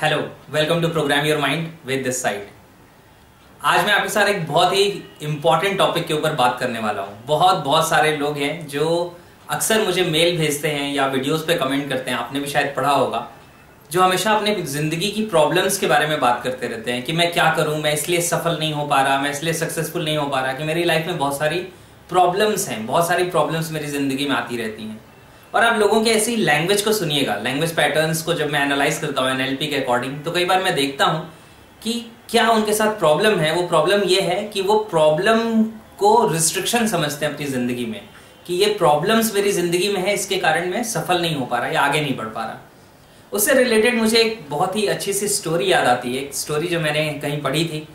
Hello, welcome to program your mind with this side. आज मैं आपके साथ एक बहुत ही इंपॉर्टेंट टॉपिक के ऊपर बात करने वाला हूँ। बहुत सारे लोग हैं जो अक्सर मुझे मेल भेजते हैं या वीडियोस पे कमेंट करते हैं, आपने भी शायद पढ़ा होगा, जो हमेशा अपने जिंदगी की प्रॉब्लम्स के बारे में बात करते रहते हैं कि मैं क्या करूं, मैं इसलिए सफल नहीं हो पा रहा, मैं इसलिए सक्सेसफुल नहीं हो पा रहा, कि मेरी लाइफ में बहुत सारी प्रॉब्लम्स हैं, बहुत सारी प्रॉब्लम्स मेरी जिंदगी में आती रहती हैं। और आप लोगों के ऐसी लैंग्वेज को सुनिएगा, लैंग्वेज पैटर्न्स को जब मैं एनालाइज करता हूँ एनएलपी के अकॉर्डिंग, तो कई बार मैं देखता हूँ कि क्या उनके साथ प्रॉब्लम है। वो प्रॉब्लम ये है कि वो प्रॉब्लम को रिस्ट्रिक्शन समझते हैं अपनी जिंदगी में, कि ये प्रॉब्लम्स मेरी जिंदगी में है, इसके कारण मैं सफल नहीं हो पा रहा या आगे नहीं बढ़ पा रहा। उससे रिलेटेड मुझे एक बहुत ही अच्छी सी स्टोरी याद आती है, एक स्टोरी जो मैंने कहीं पढ़ी थी,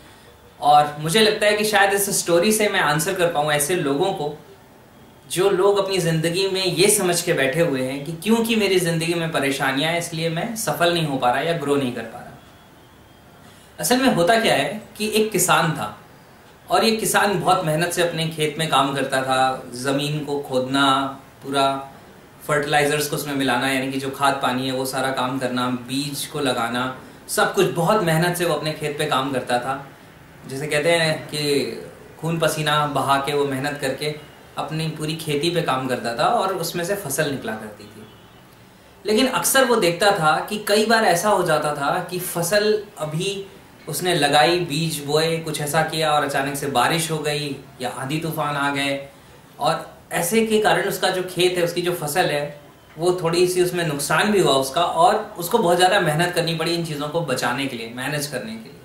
और मुझे लगता है कि शायद इस स्टोरी से मैं आंसर कर पाऊँ ऐसे लोगों को जो लोग अपनी जिंदगी में ये समझ के बैठे हुए हैं कि क्योंकि मेरी जिंदगी में परेशानियां हैं इसलिए मैं सफल नहीं हो पा रहा या ग्रो नहीं कर पा रहा। असल में होता क्या है कि एक किसान था, और ये किसान बहुत मेहनत से अपने खेत में काम करता था, जमीन को खोदना, पूरा फर्टिलाइजर्स को उसमें मिलाना, यानी कि जो खाद पानी है वो सारा काम करना, बीज को लगाना, सब कुछ बहुत मेहनत से वो अपने खेत पे काम करता था। जैसे कहते हैं कि खून पसीना बहा के वो मेहनत करके अपनी पूरी खेती पे काम करता था और उसमें से फसल निकला करती थी। लेकिन अक्सर वो देखता था कि कई बार ऐसा हो जाता था कि फसल अभी उसने लगाई, बीज बोए, कुछ ऐसा किया और अचानक से बारिश हो गई या आंधी तूफान आ गए, और ऐसे के कारण उसका जो खेत है, उसकी जो फसल है, वो थोड़ी सी उसमें नुकसान भी हुआ उसका, और उसको बहुत ज़्यादा मेहनत करनी पड़ी इन चीज़ों को बचाने के लिए, मैनेज करने के लिए।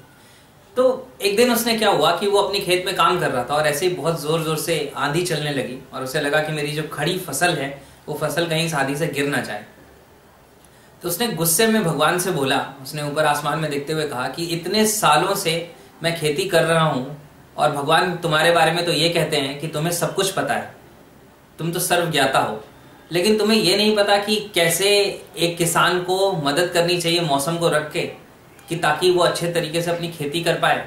तो एक दिन उसने क्या हुआ कि वो अपनी खेत में काम कर रहा था और ऐसे ही बहुत जोर जोर से आंधी चलने लगी, और उसे लगा कि मेरी जो खड़ी फसल है वो फसल कहीं आंधी से गिर ना जाए। तो उसने गुस्से में भगवान से बोला, उसने ऊपर आसमान में देखते हुए कहा कि इतने सालों से मैं खेती कर रहा हूं, और भगवान तुम्हारे बारे में तो ये कहते हैं कि तुम्हें सब कुछ पता है, तुम तो सर्वज्ञाता हो, लेकिन तुम्हें ये नहीं पता कि कैसे एक किसान को मदद करनी चाहिए मौसम को रख के, कि ताकि वो अच्छे तरीके से अपनी खेती कर पाए।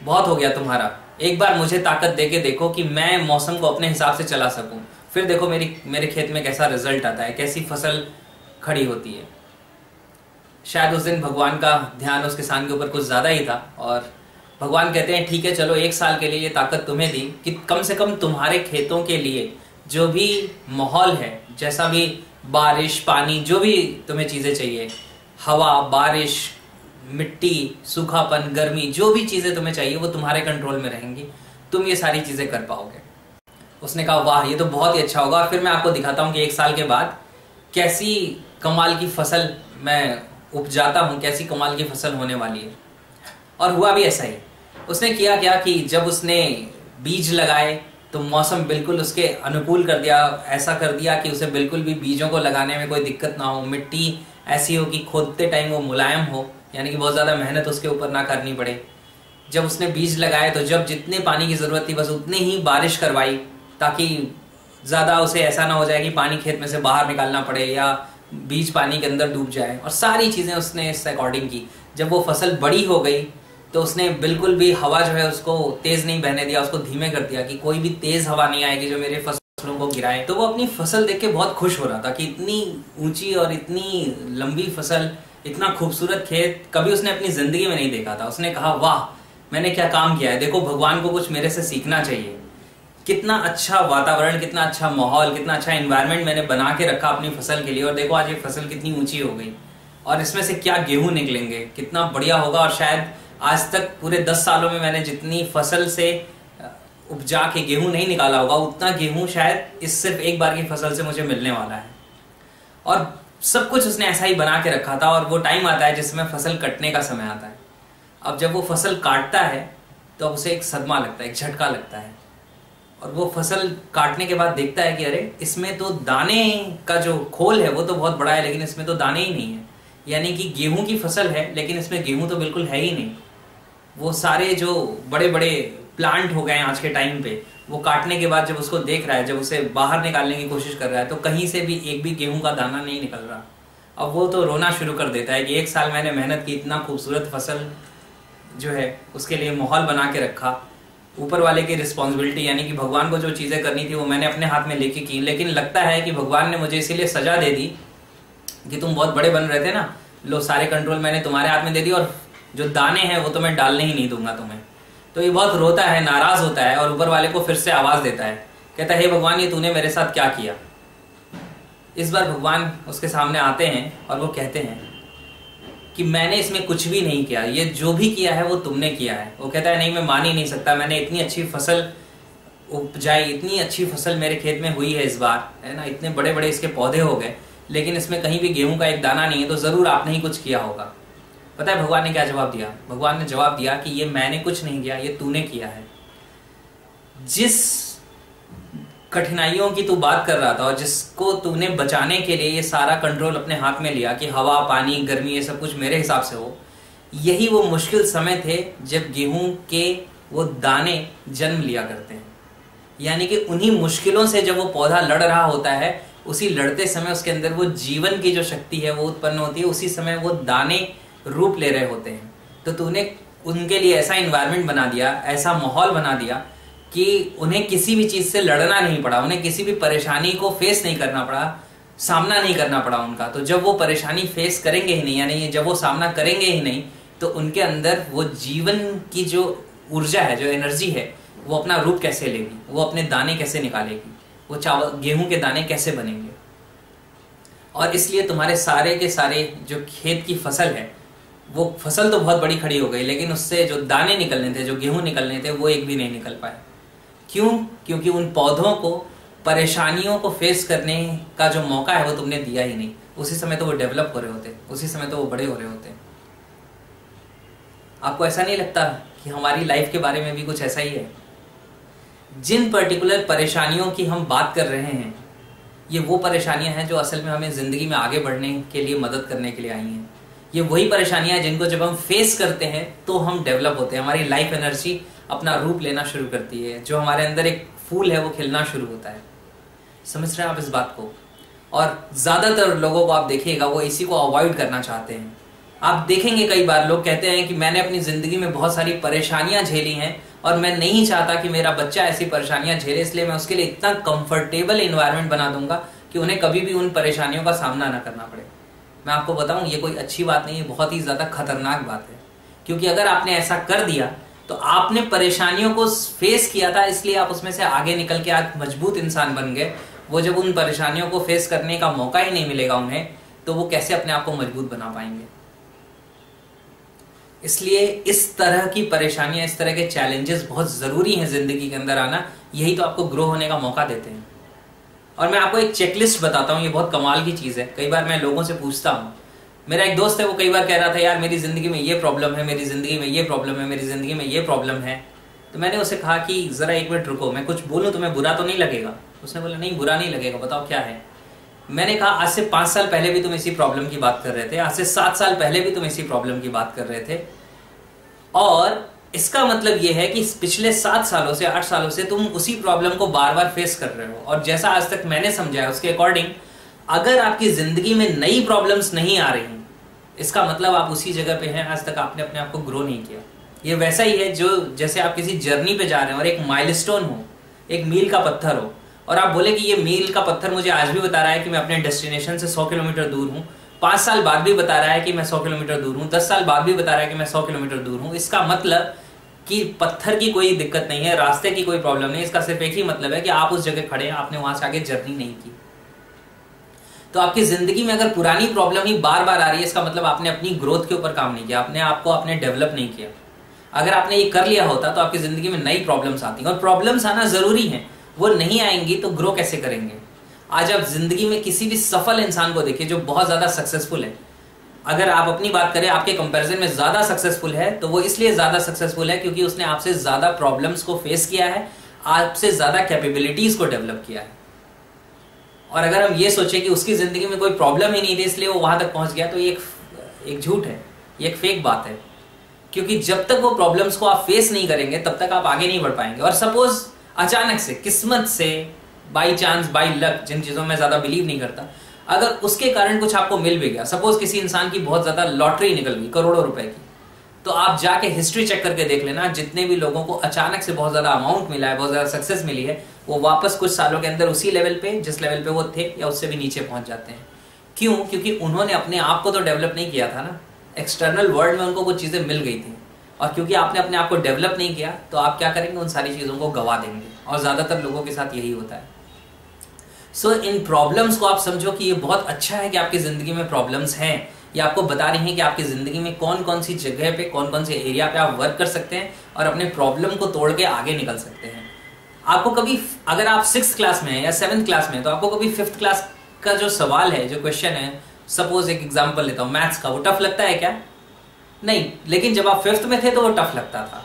बहुत हो गया तुम्हारा, एक बार मुझे ताकत देके देखो कि मैं मौसम को अपने हिसाब से चला सकूं, फिर देखो मेरे खेत में कैसा रिजल्ट आता है, कैसी फसल खड़ी होती है। शायद उस दिन भगवान का ध्यान उस किसान के ऊपर कुछ ज्यादा ही था, और भगवान कहते हैं ठीक है, चलो एक साल के लिए ये ताकत तुम्हें दी कि कम से कम तुम्हारे खेतों के लिए जो भी माहौल है, जैसा भी बारिश, पानी, जो भी तुम्हें चीजें चाहिए, हवा, बारिश, मिट्टी, सूखापन, गर्मी, जो भी चीजें तुम्हें चाहिए वो तुम्हारे कंट्रोल में रहेंगी, तुम ये सारी चीजें कर पाओगे। उसने कहा वाह, ये तो बहुत ही अच्छा होगा, फिर मैं आपको दिखाता हूँ कि एक साल के बाद कैसी कमाल की फसल मैं उपजाता हूँ, कैसी कमाल की फसल होने वाली है। और हुआ भी ऐसा ही। उसने किया क्या कि जब उसने बीज लगाए तो मौसम बिल्कुल उसके अनुकूल कर दिया, ऐसा कर दिया कि उसे बिल्कुल भी बीजों को लगाने में कोई दिक्कत ना हो, मिट्टी ऐसी हो कि खोदते टाइम वो मुलायम हो, यानी कि बहुत ज़्यादा मेहनत उसके ऊपर ना करनी पड़े। जब उसने बीज लगाए तो जब जितने पानी की ज़रूरत थी बस उतनी ही बारिश करवाई, ताकि ज़्यादा उसे ऐसा ना हो जाए कि पानी खेत में से बाहर निकालना पड़े या बीज पानी के अंदर डूब जाए, और सारी चीज़ें उसने इस अकॉर्डिंग की। जब वो फसल बड़ी हो गई तो उसने बिल्कुल भी हवा जो है उसको तेज़ नहीं बहने दिया, उसको धीमे कर दिया कि कोई भी तेज़ हवा नहीं आएगी जो मेरे फसलों को गिराए। तो वो अपनी फसल देख के बहुत खुश हो रहा था कि इतनी ऊंची और इतनी लंबी फसल, इतना खूबसूरत खेत कभी उसने अपनी जिंदगी में नहीं देखा था। उसने कहा वाह, मैंने क्या काम किया है, देखो भगवान को कुछ मेरे से सीखना चाहिए। कितना अच्छा वातावरण, कितना अच्छा माहौल, कितना अच्छा एनवायरनमेंट मैंने बना के रखा अपनी फसल के लिए, और देखो आज ये फसल कितनी ऊंची हो गई, और इसमें से क्या गेहूं निकलेंगे, कितना बढ़िया होगा। और शायद आज तक पूरे 10 सालों में मैंने जितनी फसल से उपजा के गेहूं नहीं निकाला होगा, उतना गेहूं शायद इस सिर्फ एक बार की फसल से मुझे मिलने वाला है। और सब कुछ उसने ऐसा ही बना के रखा था, और वो टाइम आता है जिसमें फसल कटने का समय आता है। अब जब वो फसल काटता है तो अब उसे एक सदमा लगता है, एक झटका लगता है, और वो फसल काटने के बाद देखता है कि अरे इसमें तो दाने का जो खोल है वो तो बहुत बड़ा है, लेकिन इसमें तो दाने ही नहीं है। यानी कि गेहूं की फसल है लेकिन इसमें गेहूं तो बिल्कुल है ही नहीं। वो सारे जो बड़े बड़े प्लांट हो गए आज के टाइम पे, वो काटने के बाद जब उसको देख रहा है, जब उसे बाहर निकालने की कोशिश कर रहा है, तो कहीं से भी एक भी गेहूं का दाना नहीं निकल रहा। अब वो तो रोना शुरू कर देता है कि एक साल मैंने मेहनत की, इतना खूबसूरत फसल जो है उसके लिए माहौल बना के रखा, ऊपर वाले की रिस्पॉन्सिबिलिटी, यानी कि भगवान को जो चीज़ें करनी थी वो मैंने अपने हाथ में लेके की, लेकिन लगता है कि भगवान ने मुझे इसीलिए सजा दे दी कि तुम बहुत बड़े बन रहे थे ना, लो सारे कंट्रोल मैंने तुम्हारे हाथ में दे दिए और जो दाने हैं वो तो मैं डालने ही नहीं दूंगा तुम्हें। तो ये बहुत रोता है, नाराज होता है और ऊपर वाले को फिर से आवाज देता है, कहता है हे भगवान, ये तूने मेरे साथ क्या किया। इस बार भगवान उसके सामने आते हैं और वो कहते हैं कि मैंने इसमें कुछ भी नहीं किया, ये जो भी किया है वो तुमने किया है। वो कहता है नहीं, मैं मान ही नहीं सकता, मैंने इतनी अच्छी फसल उपजाई, इतनी अच्छी फसल मेरे खेत में हुई है इस बार, है ना, इतने बड़े बड़े इसके पौधे हो गए, लेकिन इसमें कहीं भी गेहूं का एक दाना नहीं है, तो जरूर आपने ही कुछ किया होगा। पता है भगवान ने क्या जवाब दिया? भगवान ने जवाब दिया कि ये मैंने कुछ नहीं किया, ये तूने किया है। जिस कठिनाइयों की तू बात कर रहा था और जिसको तूने बचाने के लिए ये सारा कंट्रोल अपने हाथ में लिया कि हवा, पानी, गर्मी, ये सब कुछ मेरे हिसाब से हो, यही वो मुश्किल समय थे जब गेहूं के वो दाने जन्म लिया करते हैं। यानी कि उन्हीं मुश्किलों से जब वो पौधा लड़ रहा होता है, उसी लड़ते समय उसके अंदर वो जीवन की जो शक्ति है वो उत्पन्न होती है, उसी समय वो दाने रूप ले रहे होते हैं। तो तूने उनके लिए ऐसा एनवायरनमेंट बना दिया, ऐसा माहौल बना दिया कि उन्हें किसी भी चीज से लड़ना नहीं पड़ा, उन्हें किसी भी परेशानी को फेस नहीं करना पड़ा, सामना नहीं करना पड़ा उनका। तो जब वो परेशानी फेस करेंगे ही नहीं, यानी जब वो सामना करेंगे ही नहीं, तो उनके अंदर वो जीवन की जो ऊर्जा है, जो एनर्जी है, वो अपना रूप कैसे लेगी, वो अपने दाने कैसे निकालेगी, वो चावल गेहूं के दाने कैसे बनेंगे। और इसलिए तुम्हारे सारे के सारे जो खेत की फसल है, वो फसल तो बहुत बड़ी खड़ी हो गई, लेकिन उससे जो दाने निकलने थे, जो गेहूं निकलने थे, वो एक भी नहीं निकल पाए। क्यों? क्योंकि उन पौधों को परेशानियों को फेस करने का जो मौका है वो तुमने दिया ही नहीं। उसी समय तो वो डेवलप हो रहे होते, उसी समय तो वो बड़े हो रहे होते। आपको ऐसा नहीं लगता कि हमारी लाइफ के बारे में भी कुछ ऐसा ही है? जिन पर्टिकुलर परेशानियों की हम बात कर रहे हैं, ये वो परेशानियां हैं जो असल में हमें जिंदगी में आगे बढ़ने के लिए मदद करने के लिए आई हैं। ये वही परेशानियां हैं जिनको जब हम फेस करते हैं तो हम डेवलप होते हैं, हमारी लाइफ एनर्जी अपना रूप लेना शुरू करती है, जो हमारे अंदर एक फूल है वो खिलना शुरू होता है। समझ रहे हैं आप इस बात को? और ज्यादातर लोगों को आप देखिएगा, वो इसी को अवॉइड करना चाहते हैं। आप देखेंगे कई बार लोग कहते हैं कि मैंने अपनी जिंदगी में बहुत सारी परेशानियां झेली हैं और मैं नहीं चाहता कि मेरा बच्चा ऐसी परेशानियां झेले, इसलिए मैं उसके लिए इतना कंफर्टेबल एनवायरनमेंट बना दूंगा कि उन्हें कभी भी उन परेशानियों का सामना ना करना पड़े। मैं आपको बताऊं, ये कोई अच्छी बात नहीं है, बहुत ही ज्यादा खतरनाक बात है। क्योंकि अगर आपने ऐसा कर दिया तो आपने परेशानियों को फेस किया था, इसलिए आप उसमें से आगे निकल के आज मजबूत इंसान बन गए। वो जब उन परेशानियों को फेस करने का मौका ही नहीं मिलेगा उन्हें, तो वो कैसे अपने आप को मजबूत बना पाएंगे? इसलिए इस तरह की परेशानियां, इस तरह के चैलेंजेस बहुत जरूरी हैं जिंदगी के अंदर आना। यही तो आपको ग्रो होने का मौका देते हैं। और मैं आपको एक चेकलिस्ट बताता हूँ, ये बहुत कमाल की चीज है। कई बार मैं लोगों से पूछता हूँ, मेरा एक दोस्त है, वो कई बार कह रहा था यार मेरी जिंदगी में ये प्रॉब्लम है, मेरी जिंदगी में ये प्रॉब्लम है, मेरी जिंदगी में ये प्रॉब्लम है। तो मैंने उसे कहा कि जरा एक मिनट रुको, मैं कुछ बोलूं तुम्हें बुरा तो नहीं लगेगा? उसने बोला नहीं, बुरा नहीं लगेगा, बताओ क्या है। मैंने कहा आज से 5 साल पहले भी तुम इसी प्रॉब्लम की बात कर रहे थे, आज से 7 साल पहले भी तुम इसी प्रॉब्लम की बात कर रहे थे, और इसका मतलब यह है कि पिछले 7 सालों से 8 सालों से तुम उसी प्रॉब्लम को बार बार फेस कर रहे हो। और जैसा आज तक मैंने समझा है उसके अकॉर्डिंग, अगर आपकी जिंदगी में नई प्रॉब्लम्स नहीं आ रही, इसका मतलब आप उसी जगह पे हैं, आज तक आपने अपने आप को ग्रो नहीं किया। ये वैसा ही है जो जैसे आप किसी जर्नी पे जा रहे हैं और एक माइलस्टोन हो, एक मील का पत्थर हो, और आप बोले कि ये मील का पत्थर मुझे आज भी बता रहा है कि मैं अपने डेस्टिनेशन से 100 किलोमीटर दूर हूँ, 5 साल बाद भी बता रहा है कि मैं 100 किलोमीटर दूर हूँ, 10 साल बाद भी बता रहा है कि मैं 100 किलोमीटर दूर हूँ। इसका मतलब कि पत्थर की कोई दिक्कत नहीं है, रास्ते की कोई प्रॉब्लम नहीं, इसका सिर्फ एक ही मतलब है कि आप उस जगह खड़े हैं, आपने वहां से आगे जर्नी नहीं की। तो आपकी जिंदगी में अगर पुरानी प्रॉब्लम ही बार बार आ रही है, इसका मतलब आपने अपनी ग्रोथ के ऊपर काम नहीं किया, अपने आप को आपने डेवलप नहीं किया। अगर आपने ये कर लिया होता तो आपकी जिंदगी में नई प्रॉब्लम्स आती हैं, और प्रॉब्लम्स आना जरूरी है, वो नहीं आएंगी तो ग्रो कैसे करेंगे? आज आप जिंदगी में किसी भी सफल इंसान को देखिए जो बहुत ज्यादा सक्सेसफुल है, अगर आप अपनी बात करें आपके कंपैरिजन में ज्यादा सक्सेसफुल है, तो वो इसलिए ज्यादा सक्सेसफुल है क्योंकि उसने आपसे ज्यादा प्रॉब्लम्स को फेस किया है, आपसे ज्यादा कैपेबिलिटीज को डेवलप किया है। और अगर हम ये सोचे कि उसकी जिंदगी में कोई प्रॉब्लम ही नहीं थी इसलिए वो वहां तक पहुंच गया, तो ये एक झूठ है, ये एक फेक बात है। क्योंकि जब तक वो प्रॉब्लम्स को आप फेस नहीं करेंगे तब तक आप आगे नहीं बढ़ पाएंगे। और सपोज अचानक से, किस्मत से, बाई चांस, बाई लक, जिन चीजों में ज्यादा बिलीव नहीं करता, अगर उसके कारण कुछ आपको मिल भी गया, सपोज किसी इंसान की बहुत ज्यादा लॉटरी निकल गई करोड़ों रुपए की, तो आप जाके हिस्ट्री चेक करके देख लेना, जितने भी लोगों को अचानक से बहुत ज्यादा अमाउंट मिला है, बहुत ज्यादा सक्सेस मिली है, वो वापस कुछ सालों के अंदर उसी लेवल पे जिस लेवल पे वो थे या उससे भी नीचे पहुंच जाते हैं। क्यों? क्योंकि उन्होंने अपने आप को तो डेवलप नहीं किया था ना, एक्सटर्नल वर्ल्ड में उनको कुछ चीजें मिल गई थी, और क्योंकि आपने अपने आप को डेवलप नहीं किया तो आप क्या करेंगे, उन सारी चीजों को गवा देंगे, और ज्यादातर लोगों के साथ यही होता है। सो इन प्रॉब्लम्स को आप समझो कि ये बहुत अच्छा है कि आपकी जिंदगी में प्रॉब्लम्स हैं, ये आपको बता रही हैं कि आपकी जिंदगी में कौन कौन सी जगह पे, कौन कौन से एरिया पे आप वर्क कर सकते हैं और अपने प्रॉब्लम को तोड़ के आगे निकल सकते हैं। आपको कभी, अगर आप 6th क्लास में हैं या 7th क्लास में हैं, तो आपको कभी 5th क्लास का जो सवाल है, जो क्वेश्चन है, सपोज एक एग्जांपल लेता हूं मैथ्स का, वो टफ लगता है क्या? नहीं। लेकिन जब आप 5th में थे तो वो टफ लगता था,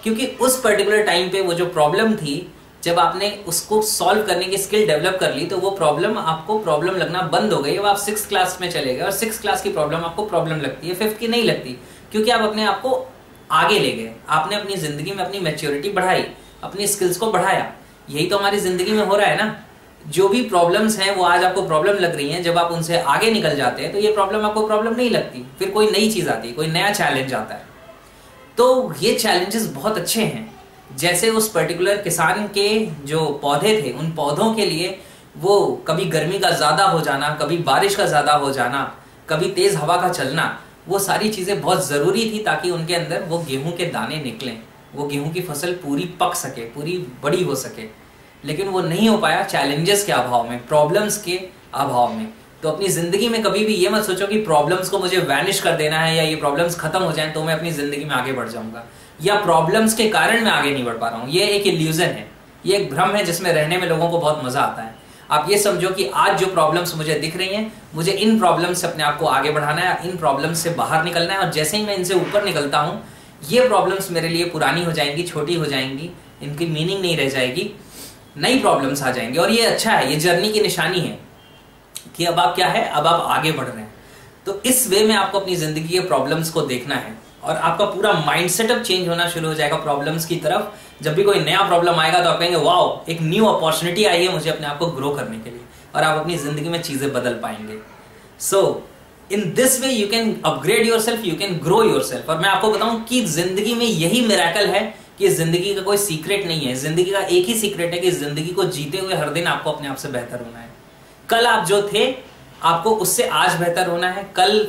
क्योंकि उस पर्टिकुलर टाइम पे वो जो प्रॉब्लम थी, जब आपने उसको सॉल्व करने की स्किल डेवलप कर ली तो वो प्रॉब्लम आपको प्रॉब्लम लगना बंद हो गई। अब आप 6th क्लास में चले गए और 6th क्लास की प्रॉब्लम आपको प्रॉब्लम लगती है, 5th की नहीं लगती, क्योंकि आप अपने आप को आगे ले गए, आपने अपनी जिंदगी में अपनी मैच्योरिटी बढ़ाई, अपनी स्किल्स को बढ़ाया। यही तो हमारी जिंदगी में हो रहा है ना। जो भी प्रॉब्लम्स हैं वो आज आपको प्रॉब्लम लग रही हैं, जब आप उनसे आगे निकल जाते हैं तो ये प्रॉब्लम आपको प्रॉब्लम नहीं लगती, फिर कोई नई चीज आती है, कोई नया चैलेंज आता है। तो ये चैलेंजेस बहुत अच्छे हैं। जैसे उस पर्टिकुलर किसान के जो पौधे थे, उन पौधों के लिए वो कभी गर्मी का ज्यादा हो जाना, कभी बारिश का ज्यादा हो जाना, कभी तेज हवा का चलना, वो सारी चीजें बहुत जरूरी थी ताकि उनके अंदर वो गेहूं के दाने निकलें, वो गेहूं की फसल पूरी पक सके, पूरी बड़ी हो सके। लेकिन वो नहीं हो पाया चैलेंजेस के अभाव में, प्रॉब्लम्स के अभाव में। तो अपनी जिंदगी में कभी भी ये मत सोचो कि प्रॉब्लम्स को मुझे वैनिश कर देना है या ये प्रॉब्लम्स खत्म हो जाएं तो मैं अपनी जिंदगी में आगे बढ़ जाऊंगा, या प्रॉब्लम्स के कारण मैं आगे नहीं बढ़ पा रहा हूं। ये एक इल्यूजन है, ये एक भ्रम है जिसमें रहने में लोगों को बहुत मजा आता है। आप ये समझो कि आज जो प्रॉब्लम्स मुझे दिख रही हैं, मुझे इन प्रॉब्लम्स से अपने आप को आगे बढ़ाना है, इन प्रॉब्लम्स से बाहर निकलना है, और जैसे ही मैं इनसे ऊपर निकलता हूं, ये प्रॉब्लम्स मेरे लिए पुरानी हो जाएंगी, छोटी हो जाएंगी, इनकी मीनिंग नहीं रह जाएगी, नई प्रॉब्लम्स आ जाएंगी। और ये अच्छा है, ये जर्नी की निशानी है कि अब आप क्या है, अब आप आगे बढ़ रहे हैं। तो इस वे में आपको अपनी जिंदगी के प्रॉब्लम्स को देखना है, और आपका पूरा माइंड सेटअप चेंज होना शुरू हो जाएगा प्रॉब्लम्स की तरफ। जब भी कोई नया प्रॉब्लम आएगा तो आप कहेंगे वाओ, एक न्यू अपॉर्चुनिटी आई है मुझे अपने आप को ग्रो करने के लिए, और आप अपनी जिंदगी में चीजें बदल पाएंगे। So in this way you can upgrade yourself, you can grow yourself. और मैं आपको बताऊं कि जिंदगी में यही मिरेकल है कि जिंदगी का कोई सीक्रेट नहीं है। जिंदगी का एक ही सीक्रेट है कि जिंदगी को जीते हुए हर दिन आपको अपने आप से बेहतर होना है। कल आप जो थे, आपको उससे आज बेहतर होना है। कल,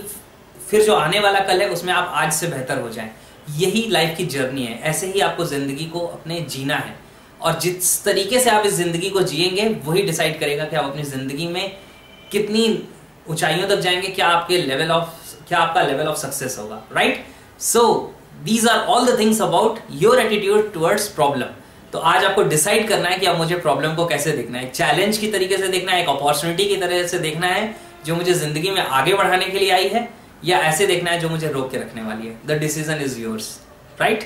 फिर जो आने वाला कल है, उसमें आप आज से बेहतर हो जाएं। यही लाइफ की जर्नी है। ऐसे ही आपको जिंदगी को अपने जीना है, और जिस तरीके से आप इस जिंदगी को जिएंगे वही डिसाइड करेगा कि आप अपनी जिंदगी में कितनी ऊंचाइयों तक जाएंगे, क्या आपका लेवल ऑफ सक्सेस होगा, right? So these are all the things about your attitude towards problem. तो आज आपको डिसाइड करना है कि अब मुझे प्रॉब्लम को कैसे देखना है, एक चैलेंज की तरीके से देखना है, एक अपॉर्चुनिटी की तरह से देखना है जो मुझे जिंदगी में आगे बढ़ाने के लिए आई है, या ऐसे देखना है जो मुझे रोक के रखने वाली है। The decision is yours, right?